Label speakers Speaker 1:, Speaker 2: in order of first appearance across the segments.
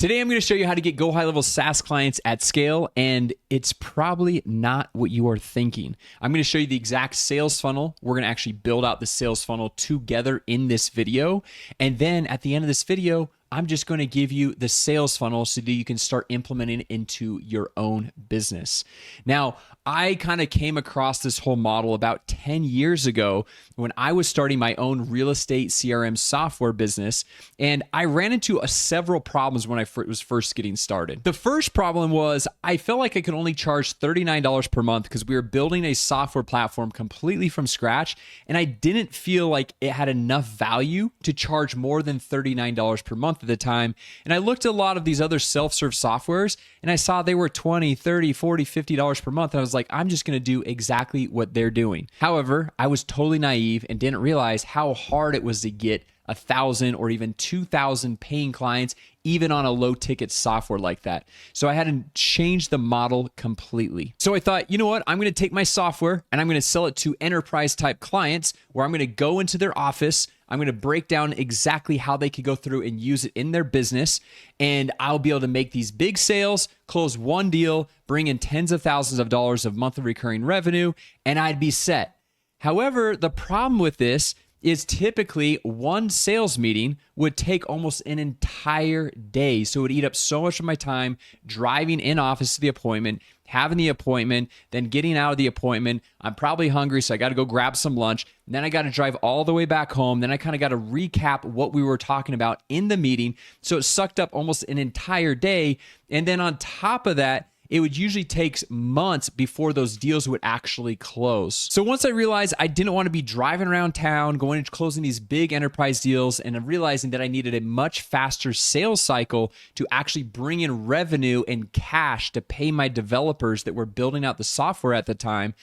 Speaker 1: Today, I'm going to show you how to get GoHighLevel SaaS clients at scale, and it's probably not what you are thinking. I'm going to show you the exact sales funnel. We're going to actually build out the sales funnel together in this video. And then at the end of this video, I'm just going to give you the sales funnel so that you can start implementing it into your own business. Now, I kind of came across this whole model about 10 years ago when I was starting my own real estate CRM software business, and I ran into several problems when I was first getting started. The first problem was I felt like I could only charge $39 per month because we were building a software platform completely from scratch, and I didn't feel like it had enough value to charge more than $39 per month at the time. And I looked at a lot of these other self-serve softwares and I saw they were $20, $30, $40, $50 per month. And I was like, I'm just going to do exactly what they're doing. However, I was totally naive and didn't realize how hard it was to get 1,000 or even 2,000 paying clients, even on a low ticket software like that. So I had to change the model completely. So I thought, you know what? I'm going to take my software and I'm going to sell it to enterprise type clients where I'm going to go into their office. I'm going to break down exactly how they could go through and use it in their business. And I'll be able to make these big sales, close one deal, bring in tens of thousands of dollars of monthly recurring revenue, and I'd be set. However, the problem with this is typically one sales meeting would take almost an entire day. So it would eat up so much of my time driving in office to the appointment, having the appointment, then getting out of the appointment. I'm probably hungry, so I got to go grab some lunch. Then I got to drive all the way back home. Then I kind of got to recap what we were talking about in the meeting. So it sucked up almost an entire day. And then on top of that, it would usually take months before those deals would actually close. So once I realized I didn't want to be driving around town, going and closing these big enterprise deals, and I'm realizing that I needed a much faster sales cycle to actually bring in revenue and cash to pay my developers that were building out the software at the time,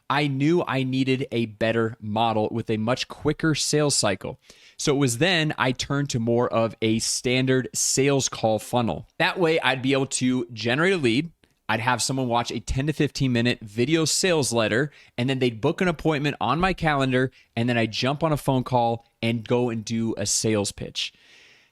Speaker 1: I knew I needed a better model with a much quicker sales cycle. So it was then I turned to more of a standard sales call funnel. That way I'd be able to generate a lead. I'd have someone watch a 10 to 15 minute video sales letter, and then they'd book an appointment on my calendar, and then I'd jump on a phone call and go and do a sales pitch.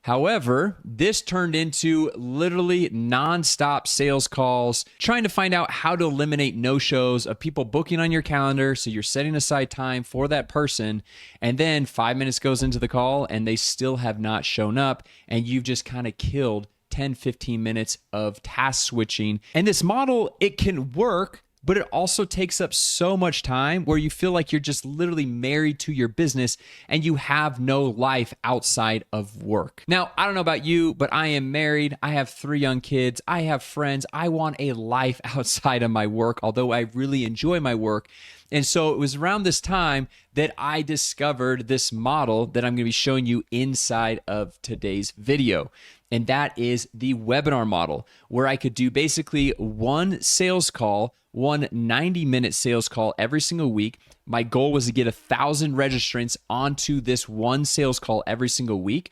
Speaker 1: However, this turned into literally nonstop sales calls, trying to find out how to eliminate no-shows of people booking on your calendar so you're setting aside time for that person, and then 5 minutes goes into the call and they still have not shown up, and you've just kind of killed 10, 15 minutes of task switching. And this model, it can work, but it also takes up so much time where you feel like you're just literally married to your business and you have no life outside of work. Now, I don't know about you, but I am married. I have 3 young kids. I have friends. I want a life outside of my work, although I really enjoy my work. And so it was around this time that I discovered this model that I'm going to be showing you inside of today's video. And that is the webinar model, where I could do basically one sales call, one 90-minute sales call every single week. My goal was to get 1,000 registrants onto this one sales call every single week,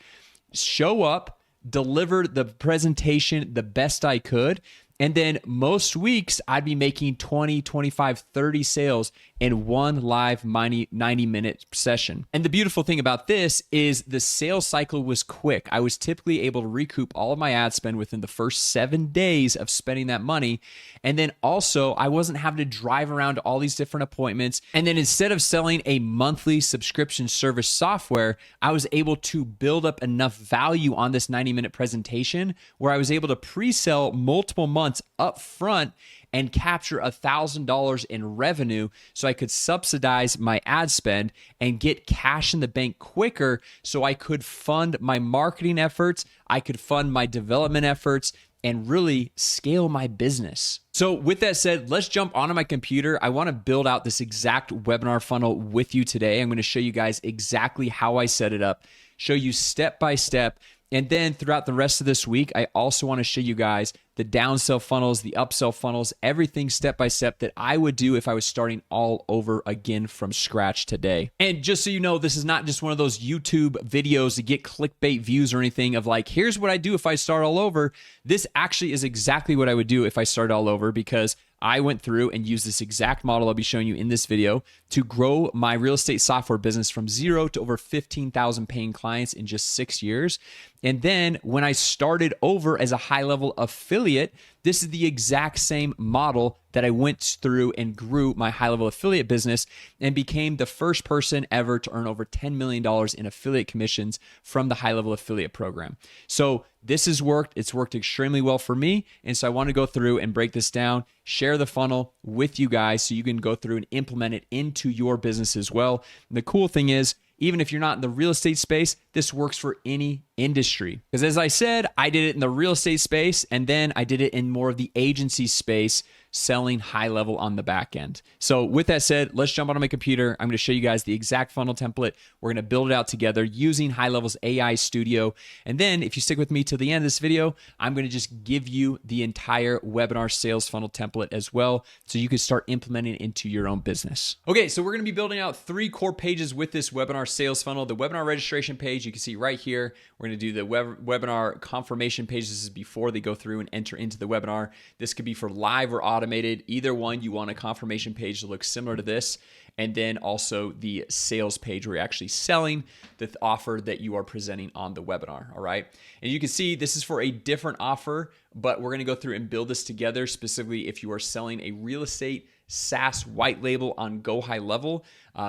Speaker 1: show up, deliver the presentation the best I could, and then most weeks, I'd be making 20, 25, 30 sales in one live 90-minute session. And the beautiful thing about this is the sales cycle was quick. I was typically able to recoup all of my ad spend within the first 7 days of spending that money. And then also, I wasn't having to drive around to all these different appointments. And then instead of selling a monthly subscription service software, I was able to build up enough value on this 90-minute presentation where I was able to pre-sell multiple months up front and capture $1,000 in revenue so I could subsidize my ad spend and get cash in the bank quicker so I could fund my marketing efforts, I could fund my development efforts, and really scale my business. So with that said, let's jump onto my computer. I want to build out this exact webinar funnel with you today. I'm going to show you guys exactly how I set it up, show you step by step. And then throughout the rest of this week, I also want to show you guys the downsell funnels, the upsell funnels, everything step by step that I would do if I was starting all over again from scratch today. And just so you know, this is not just one of those YouTube videos to get clickbait views or anything of like, here's what I do if I start all over. This actually is exactly what I would do if I start all over, because I went through and used this exact model I'll be showing you in this video to grow my real estate software business from 0 to over 15,000 paying clients in just 6 years. And then when I started over as a high-level affiliate, this is the exact same model that I went through and grew my high-level affiliate business and became the first person ever to earn over $10 million in affiliate commissions from the high-level affiliate program. So this has worked. It's worked extremely well for me. And so I want to go through and break this down, share the funnel with you guys so you can go through and implement it into your business as well. And the cool thing is, even if you're not in the real estate space, this works for any industry. Because as I said, I did it in the real estate space, and then I did it in more of the agency space, selling high level on the back end. So with that said, let's jump onto my computer. I'm going to show you guys the exact funnel template. We're going to build it out together using HighLevel's AI Studio. And then if you stick with me till the end of this video, I'm going to just give you the entire webinar sales funnel template as well, so you can start implementing it into your own business. Okay, so we're going to be building out 3 core pages with this webinar sales funnel. The webinar registration page, you can see right here. We're going to do the webinar confirmation page. This is before they go through and enter into the webinar. This could be for live or automated. Either one, you want a confirmation page to look similar to this. And then also the sales page where you're actually selling the offer that you are presenting on the webinar, all right? And you can see this is for a different offer, but we're going to go through and build this together, specifically if you are selling a real estate SaaS white label on GoHighLevel,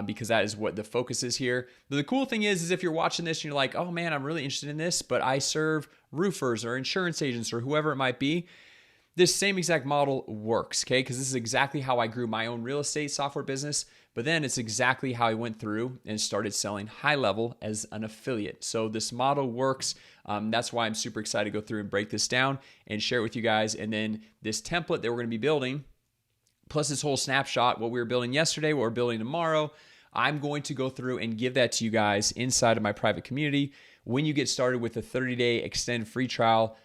Speaker 1: because that is what the focus is here. But the cool thing is if you're watching this and you're like, oh man, I'm really interested in this, but I serve roofers or insurance agents or whoever it might be, this same exact model works, okay? Because this is exactly how I grew my own real estate software business, but then it's exactly how I went through and started selling HighLevel as an affiliate. So this model works. That's why I'm super excited to go through and break this down and share it with you guys. And then this template that we're going to be building, plus this whole snapshot, what we were building yesterday, what we're building tomorrow, I'm going to go through and give that to you guys inside of my private community when you get started with a 30-day extended free trial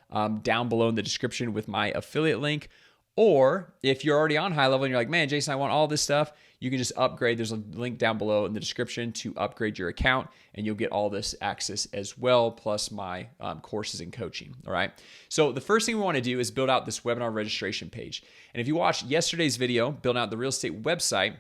Speaker 1: down below in the description with my affiliate link. Or if you're already on HighLevel and you're like, man, Jason, I want all this stuff, you can just upgrade. There's a link down below in the description to upgrade your account, and you'll get all this access as well, plus my courses and coaching, all right? So the first thing we want to do is build out this webinar registration page. And if you watched yesterday's video, building out the real estate website,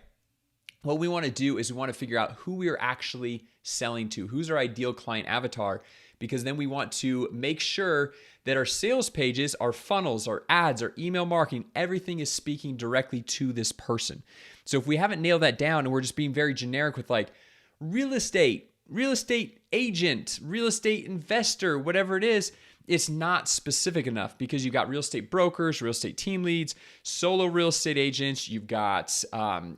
Speaker 1: what we want to do is we want to figure out who we are actually selling to, who's our ideal client avatar, because then we want to make sure that our sales pages, our funnels, our ads, our email marketing, everything is speaking directly to this person. So if we haven't nailed that down and we're just being very generic with like real estate agent, real estate investor, whatever it is, it's not specific enough because you've got real estate brokers, real estate team leads, solo real estate agents, you've got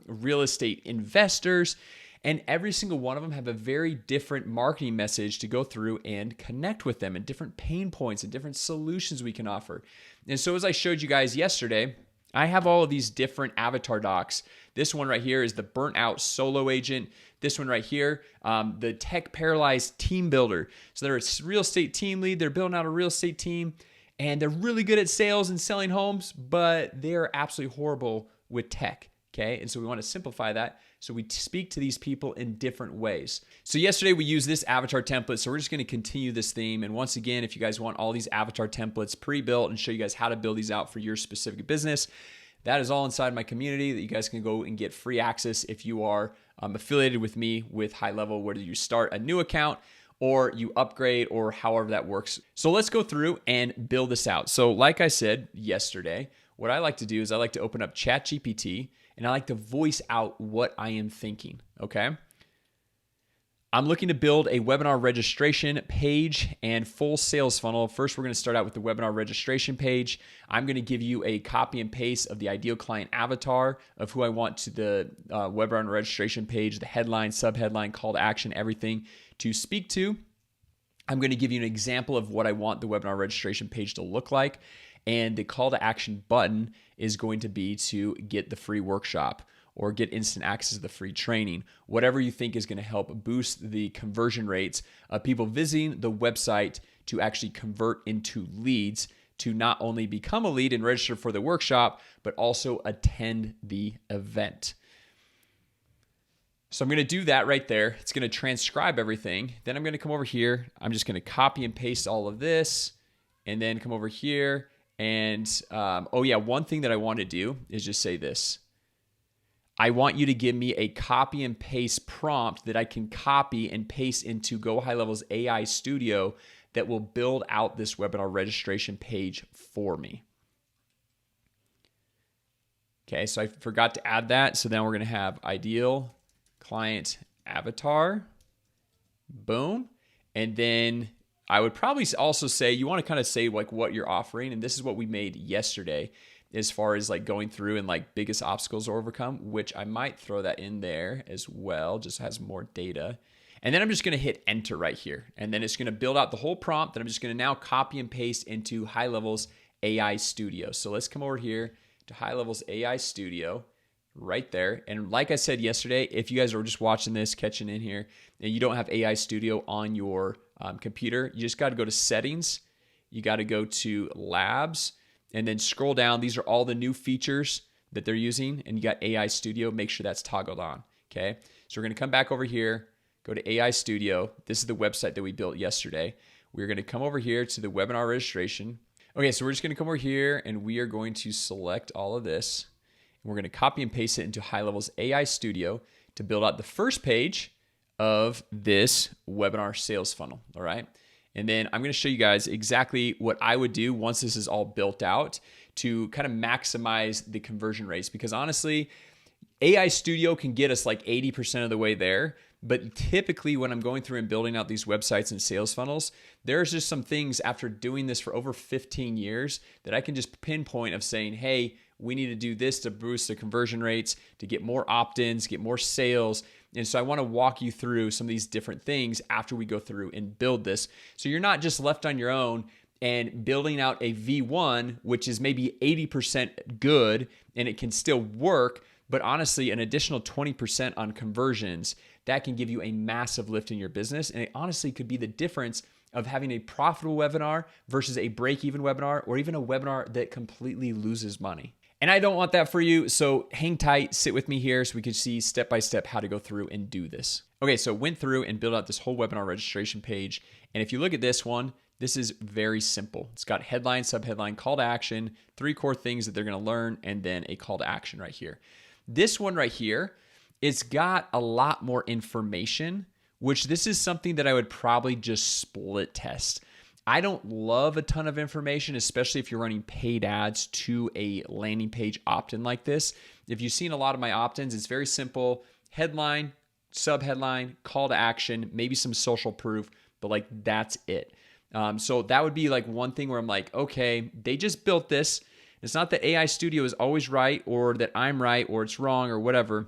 Speaker 1: real estate investors, and every single one of them have a very different marketing message to go through and connect with them, and different pain points and different solutions we can offer. And so as I showed you guys yesterday, I have all of these different avatar docs. This one right here is the burnt out solo agent. This one right here, the tech paralyzed team builder. So they're a real estate team lead. They're building out a real estate team, and they're really good at sales and selling homes, but they're absolutely horrible with tech. Okay, and so we want to simplify that. So we speak to these people in different ways. So yesterday we used this avatar template. So we're just going to continue this theme. And once again, if you guys want all these avatar templates pre-built and show you guys how to build these out for your specific business, that is all inside my community that you guys can go and get free access if you are affiliated with me with HighLevel, whether you start a new account or you upgrade or however that works. So let's go through and build this out. So like I said yesterday, what I like to do is I like to open up ChatGPT and I like to voice out what I am thinking, okay? I'm looking to build a webinar registration page and full sales funnel. First, we're going to start out with the webinar registration page. I'm going to give you a copy and paste of the ideal client avatar of who I want to the webinar registration page, the headline, subheadline, call to action, everything to speak to. I'm going to give you an example of what I want the webinar registration page to look like. And the call to action button is going to be to get the free workshop or get instant access to the free training, whatever you think is going to help boost the conversion rates of people visiting the website to actually convert into leads to not only become a lead and register for the workshop, but also attend the event. So I'm going to do that right there. It's going to transcribe everything. Then I'm going to come over here. I'm just going to copy and paste all of this and then come over here And oh yeah, one thing that I want to do is just say this. I want you to give me a copy and paste prompt that I can copy and paste into GoHighLevel's AI Studio that will build out this webinar registration page for me. Okay, so I forgot to add that. So then we're going to have ideal client avatar. Boom. And then I would probably also say you want to kind of say like what you're offering. And this is what we made yesterday as far as like going through and like biggest obstacles to overcome, which I might throw that in there as well, just has more data. And then I'm just going to hit enter right here. And then it's going to build out the whole prompt that I'm just going to now copy and paste into HighLevel's AI Studio. So let's come over here to HighLevel's AI Studio right there. And like I said yesterday, if you guys are just watching this, catching in here, and you don't have AI Studio on your computer, you just got to go to settings. You got to go to labs and then scroll down. These are all the new features that they're using. And you got AI Studio. Make sure that's toggled on. Okay. So we're going to come back over here, go to AI Studio. This is the website that we built yesterday. We're going to come over here to the webinar registration. Okay. So we're just going to come over here and we are going to select all of this. And we're going to copy and paste it into HighLevel's AI Studio to build out the first page of this webinar sales funnel. All right. And then I'm going to show you guys exactly what I would do once this is all built out to kind of maximize the conversion rates. Because honestly, AI Studio can get us like 80% of the way there. But typically when I'm going through and building out these websites and sales funnels, there's just some things after doing this for over 15 years that I can just pinpoint of saying, hey, we need to do this to boost the conversion rates, to get more opt-ins, get more sales. And so I want to walk you through some of these different things after we go through and build this. So you're not just left on your own and building out a V1, which is maybe 80% good and it can still work, but honestly, an additional 20% on conversions, that can give you a massive lift in your business. And it honestly could be the difference of having a profitable webinar versus a break-even webinar, or even a webinar that completely loses money. And I don't want that for you, so hang tight, sit with me here so we can see step by step how to go through and do this. Okay, so went through and built out this whole webinar registration page. And if you look at this one, this is very simple. It's got headline, subheadline, call to action, 3 core things that they're gonna learn, and then a call to action right here. This one right here, it's got a lot more information, which this is something that I would probably just split test. I don't love a ton of information, especially if you're running paid ads to a landing page opt-in like this. If you've seen a lot of my opt-ins, it's very simple. Headline, subheadline, call to action, maybe some social proof, but like that's it. So that would be like one thing where I'm like, okay, they just built this. It's not that AI Studio is always right or that I'm right or it's wrong or whatever,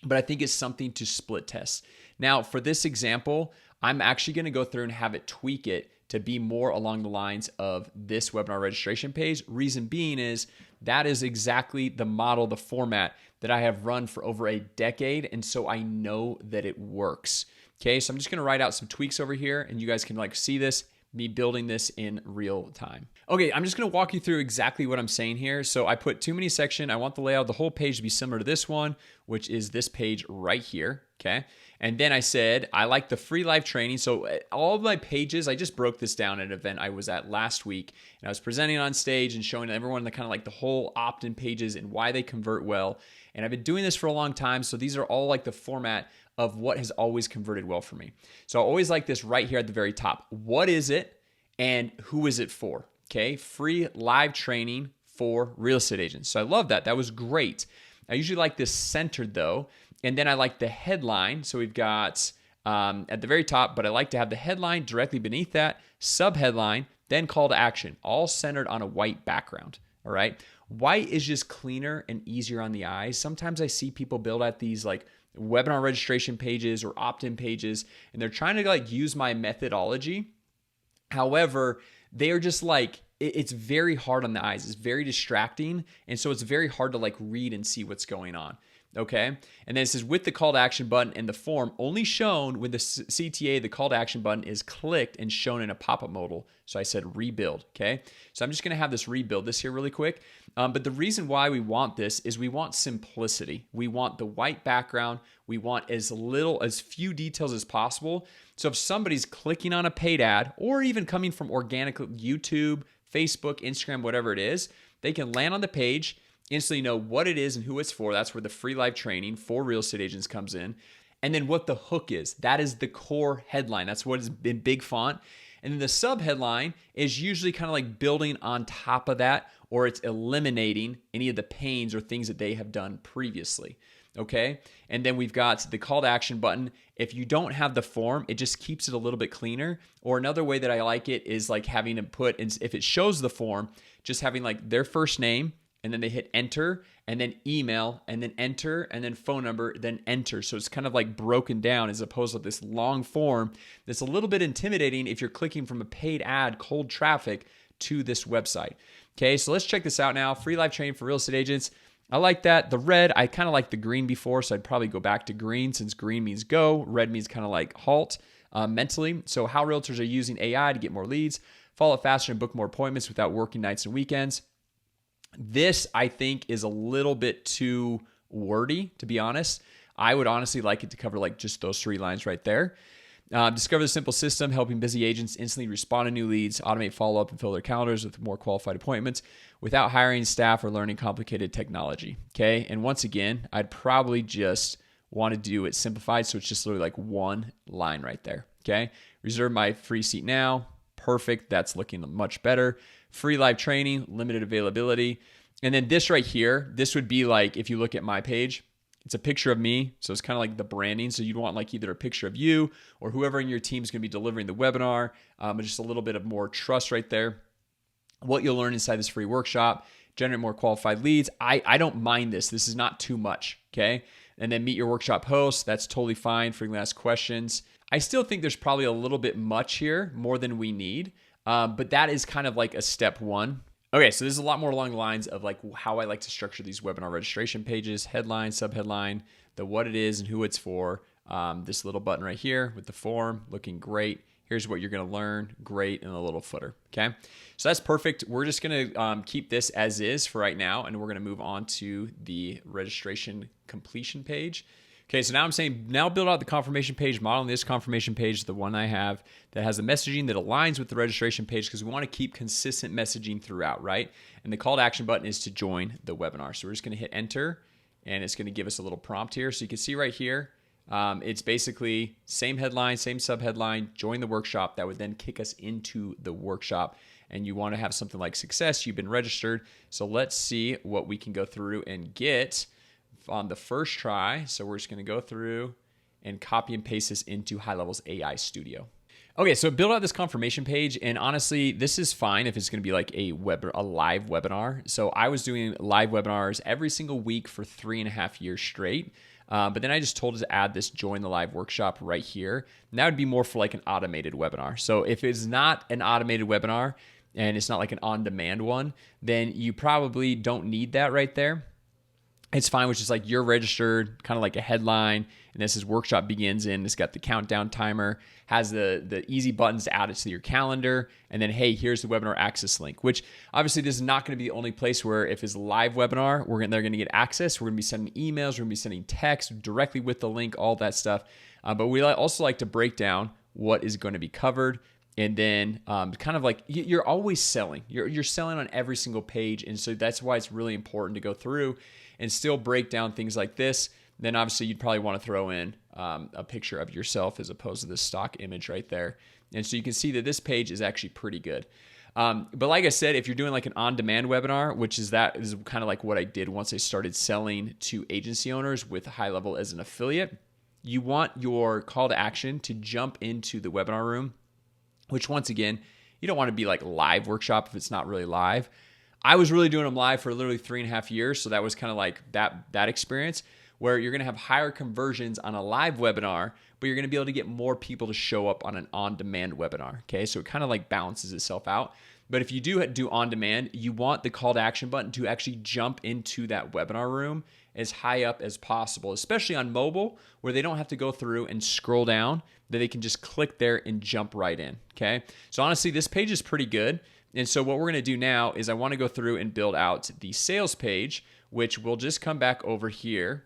Speaker 1: but I think it's something to split test. Now, for this example, I'm actually going to go through and have it tweak it to be more along the lines of this webinar registration page. Reason being is that is exactly the model, the format that I have run for over a decade. And so I know that it works. Okay, so I'm just gonna write out some tweaks over here and you guys can like see this, me building this in real time. Okay, I'm just gonna walk you through exactly what I'm saying here. So I put too many section. I want the layout of the whole page to be similar to this one, which is this page right here, okay? And then I said, I like the free live training. So all of my pages, I just broke this down at an event I was at last week. And I was presenting on stage and showing everyone the kind of like the whole opt-in pages and why they convert well. And I've been doing this for a long time. So these are all like the format of what has always converted well for me. So I always like this right here at the very top. What is it and who is it for? Okay, free live training for real estate agents. So I love that. That was great. I usually like this centered though. And then I like the headline. So we've got at the very top, but I like to have the headline directly beneath that, subheadline, then call to action, all centered on a white background. All right. White is just cleaner and easier on the eyes. Sometimes I see people build out these like webinar registration pages or opt-in pages, and they're trying to like use my methodology. However, they are just like, it's very hard on the eyes. It's very distracting. And so it's very hard to like read and see what's going on. Okay. And then it says with the call to action button and the form only shown when the CTA, the call to action button is clicked and shown in a pop-up modal. So I said rebuild. Okay. So I'm just going to have this rebuild this here really quick. But the reason why we want this is we want simplicity. We want the white background. We want as few details as possible. So if somebody's clicking on a paid ad or even coming from organic YouTube, Facebook, Instagram, whatever it is, they can land on the page, instantly know what it is and who it's for. That's where the free live training for real estate agents comes in. And then what the hook is. That is the core headline. That's what is in big font. And then the sub headline is usually kind of like building on top of that, or it's eliminating any of the pains or things that they have done previously. Okay. And then we've got the call to action button. If you don't have the form, it just keeps it a little bit cleaner. Or another way that I like it is like having them put, if it shows the form, just having like their first name, and then they hit enter, and then email, and then enter, and then phone number, then enter. So it's kind of like broken down as opposed to this long form that's a little bit intimidating if you're clicking from a paid ad, cold traffic to this website. Okay, so let's check this out now. Free live training for real estate agents. I like that. The red, I kind of like the green before, so I'd probably go back to green since green means go. Red means kind of like halt mentally. So how realtors are using AI to get more leads, follow up faster, and book more appointments without working nights and weekends. This, I think, is a little bit too wordy, to be honest. I would honestly like it to cover like just those 3 lines right there. Discover the simple system, helping busy agents instantly respond to new leads, automate follow-up, and fill their calendars with more qualified appointments without hiring staff or learning complicated technology. Okay. And once again, I'd probably just want to do it simplified. So it's just literally like 1 line right there. Okay. Reserve my free seat now. Perfect. That's looking much better. Free live training, limited availability. And then this right here, this would be like, if you look at my page, it's a picture of me. So it's kind of like the branding. So you'd want like either a picture of you or whoever in your team is going to be delivering the webinar. Just a little bit of more trust right there. What you'll learn inside this free workshop, generate more qualified leads. I don't mind this. This is not too much. Okay. And then meet your workshop host. That's totally fine. Frequently asked questions. I still think there's probably a little bit much here, more than we need. But that is kind of like a step 1. Okay, so this is a lot more along the lines of like how I like to structure these webinar registration pages, headline, subheadline, the what it is and who it's for. This little button right here with the form looking great. Here's what you're going to learn. Great. And a little footer. Okay. So that's perfect. We're just going to keep this as is for right now. And we're going to move on to the registration completion page. Okay, so now I'm saying now build out the confirmation page, modeling this confirmation page, the one I have that has the messaging that aligns with the registration page because we want to keep consistent messaging throughout, right? And the call to action button is to join the webinar. So we're just going to hit enter and it's going to give us a little prompt here. So you can see right here, it's basically same headline, same subheadline, join the workshop. That would then kick us into the workshop. And you want to have something like success. You've been registered. So let's see what we can go through and get on the first try. So we're just going to go through and copy and paste this into HighLevel's AI Studio. Okay, so build out this confirmation page, and honestly, this is fine if it's going to be like a live webinar. So I was doing live webinars every single week for 3.5 years straight. But then I just told it to add this join the live workshop right here. And that would be more for like an automated webinar. So if it's not an automated webinar and it's not like an on-demand one, then you probably don't need that right there. It's fine, which is like you're registered, kind of like a headline, and this is workshop begins in. It's got the countdown timer, has the easy buttons to add it to your calendar, and then hey, here's the webinar access link. Which obviously this is not going to be the only place where if it's a live webinar, they're going to get access. We're going to be sending emails, we're going to be sending texts directly with the link, all that stuff. But we also like to break down what is going to be covered. And then kind of like you're always selling. You're selling on every single page. And so that's why it's really important to go through and still break down things like this. Then obviously you'd probably want to throw in a picture of yourself as opposed to this stock image right there. And so you can see that this page is actually pretty good. But like I said, if you're doing like an on-demand webinar, which is kind of like what I did once I started selling to agency owners with HighLevel as an affiliate, you want your call to action to jump into the webinar room, which once again, you don't want to be like live workshop if it's not really live. I was really doing them live for literally 3.5 years. So that was kind of like that experience where you're going to have higher conversions on a live webinar, but you're going to be able to get more people to show up on an on-demand webinar. Okay. So it kind of like balances itself out. But if you do on demand, you want the call to action button to actually jump into that webinar room as high up as possible, especially on mobile where they don't have to go through and scroll down, that they can just click there and jump right in. Okay. So honestly, this page is pretty good. And so what we're going to do now is I want to go through and build out the sales page, which we'll just come back over here.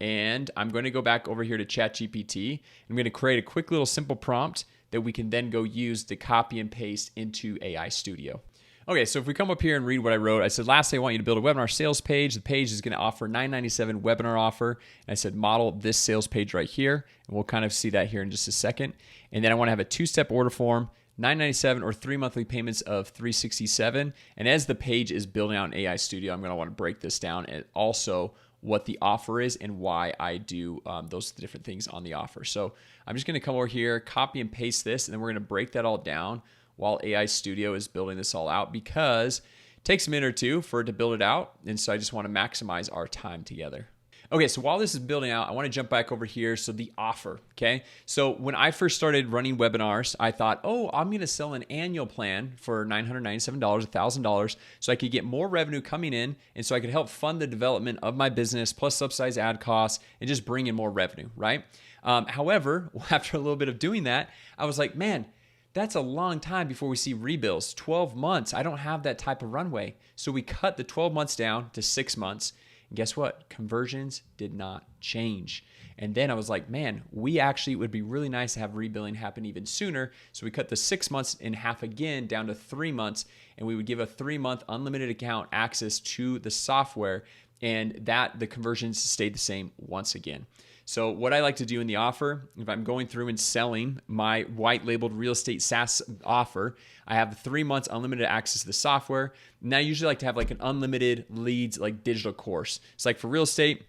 Speaker 1: And I'm going to go back over here to ChatGPT. I'm going to create a quick little simple prompt that we can then go use to copy and paste into AI Studio. Okay, so if we come up here and read what I wrote, I said, lastly, I want you to build a webinar sales page. The page is going to offer $9.97 webinar offer. And I said, model this sales page right here. And we'll kind of see that here in just a second. And then I want to have a 2-step order form, $9.97 or 3 monthly payments of $367. And as the page is building out in AI Studio, I'm going to want to break this down and also what the offer is and why I do those different things on the offer. So I'm just going to come over here, copy and paste this, and then we're going to break that all down while AI Studio is building this all out, because it takes a minute or two for it to build it out. And so I just want to maximize our time together. Okay, so while this is building out, I want to jump back over here. So the offer, okay? So when I first started running webinars, I thought, oh, I'm going to sell an annual plan for $997, $1,000, so I could get more revenue coming in, and so I could help fund the development of my business, plus subsidize ad costs, and just bring in more revenue, right? However, after a little bit of doing that, I was like, man, that's a long time before we see rebills. 12 months, I don't have that type of runway. So we cut the 12 months down to 6 months. And guess what? Conversions did not change. And then I was like, man, it would be really nice to have rebilling happen even sooner. So we cut the 6 months in half again down to 3 months. And we would give a 3-month unlimited account access to the software. And the conversions stayed the same once again. So what I like to do in the offer, if I'm going through and selling my white labeled real estate SaaS offer, I have 3 months unlimited access to the software. And I usually like to have like an unlimited leads, like digital course. It's like for real estate,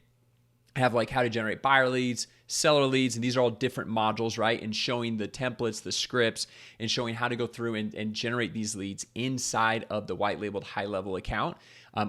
Speaker 1: I have like how to generate buyer leads, seller leads, and these are all different modules, right? And showing the templates, the scripts, and showing how to go through and generate these leads inside of the white labeled HighLevel account,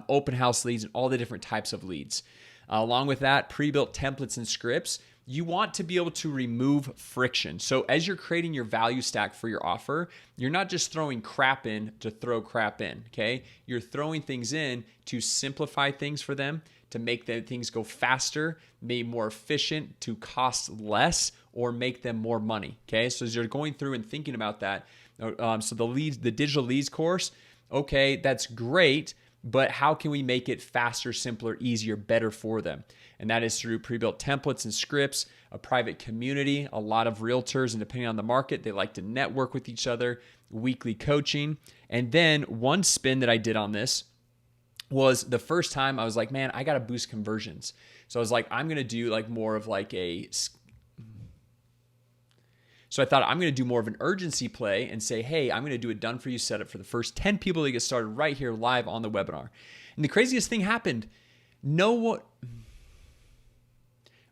Speaker 1: open house leads, and all the different types of leads. Along with that, pre-built templates and scripts. You want to be able to remove friction. So as you're creating your value stack for your offer, you're not just throwing crap in to throw crap in, okay? You're throwing things in to simplify things for them, to make things go faster, be more efficient, to cost less, or make them more money, okay? So as you're going through and thinking about that, so the digital leads course, okay, that's great, but how can we make it faster, simpler, easier, better for them? And that is through pre-built templates and scripts, a private community. A lot of realtors, and depending on the market, they like to network with each other, weekly coaching. And then one spin that I did on this was the first time I was like, man, I got to boost conversions. So I was like, I'm going to do like more of like So I thought I'm going to do more of an urgency play and say, hey, I'm going to do a done for you setup for the first 10 people that get started right here live on the webinar. And the craziest thing happened.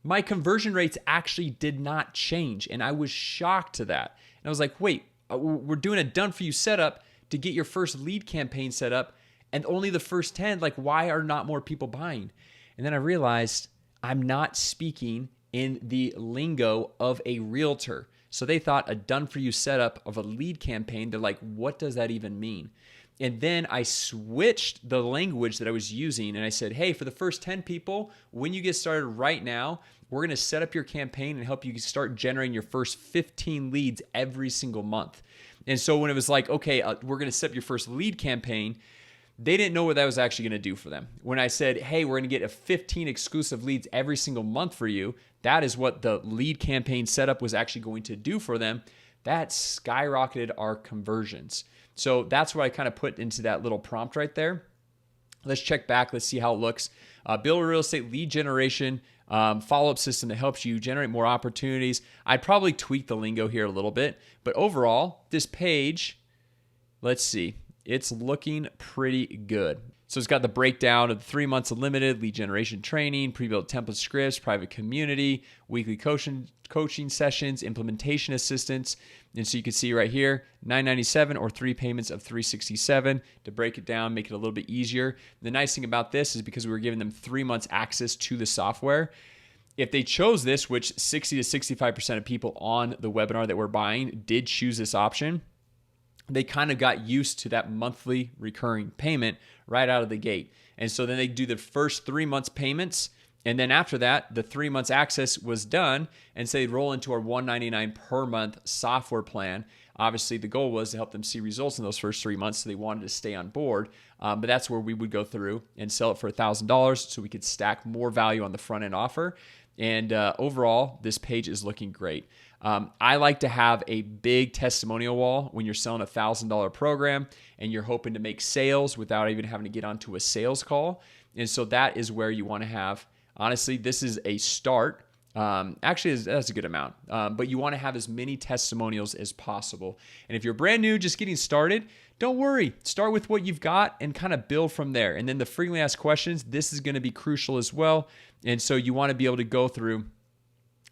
Speaker 1: My conversion rates actually did not change. And I was shocked to that. And I was like, wait, we're doing a done for you setup to get your first lead campaign set up. And only the first 10, like, why are not more people buying? And then I realized I'm not speaking in the lingo of a realtor. So they thought a done-for-you setup of a lead campaign, they're like, what does that even mean? And then I switched the language that I was using, and I said, hey, for the first 10 people, when you get started right now, we're going to set up your campaign and help you start generating your first 15 leads every single month. And so when it was like, okay, we're going to set up your first lead campaign, they didn't know what that was actually going to do for them. When I said, hey, we're going to get a 15 exclusive leads every single month for you, that is what the lead campaign setup was actually going to do for them. That skyrocketed our conversions. So that's what I kind of put into that little prompt right there. Let's check back. Let's see how it looks. Build a real estate lead generation follow-up system that helps you generate more opportunities. I'd probably tweak the lingo here a little bit, but overall, this page, let's see. It's looking pretty good. So it's got the breakdown of the 3 months of limited lead generation training, pre-built template scripts, private community, weekly coaching sessions, implementation assistance. And so you can see right here, $997 or 3 payments of $367 to break it down, make it a little bit easier. The nice thing about this is because we were giving them 3 months access to the software, if they chose this, which 60 to 65% of people on the webinar that we're buying did choose this option, they kind of got used to that monthly recurring payment right out of the gate. And so then they do the first 3 months payments. And then after that, the 3 months access was done. And so they'd roll into our $199 per month software plan. Obviously, the goal was to help them see results in those first 3 months. So they wanted to stay on board. But that's where we would go through and sell it for $1,000 so we could stack more value on the front end offer. And overall, this page is looking great. I like to have a big testimonial wall when you're selling a $1,000 program and you're hoping to make sales without even having to get onto a sales call. And so that is where you want to have, honestly, this is a start. Actually, that's a good amount, but you want to have as many testimonials as possible. And if you're brand new, just getting started, don't worry. Start with what you've got and kind of build from there. And then the frequently asked questions, this is going to be crucial as well. And so you want to be able to go through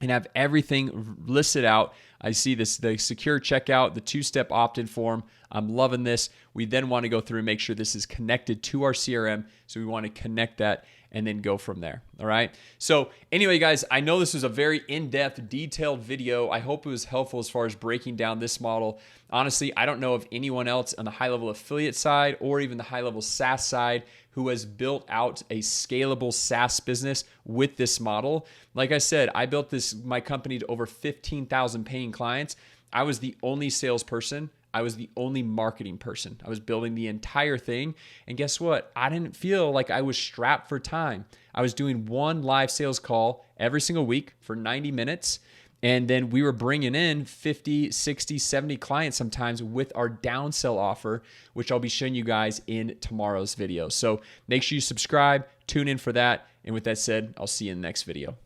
Speaker 1: and have everything listed out. I see this, the secure checkout, the 2-step opt-in form. I'm loving this. We then want to go through and make sure this is connected to our CRM. So we want to connect that and then go from there. All right. So anyway, guys, I know this was a very in-depth, detailed video. I hope it was helpful as far as breaking down this model. Honestly, I don't know of anyone else on the HighLevel affiliate side or even the HighLevel SaaS side who has built out a scalable SaaS business with this model. Like I said, I built my company to over 15,000 paying clients. I was the only salesperson. I was the only marketing person. I was building the entire thing. And guess what? I didn't feel like I was strapped for time. I was doing one live sales call every single week for 90 minutes. And then we were bringing in 50, 60, 70 clients sometimes with our downsell offer, which I'll be showing you guys in tomorrow's video. So make sure you subscribe, tune in for that. And with that said, I'll see you in the next video.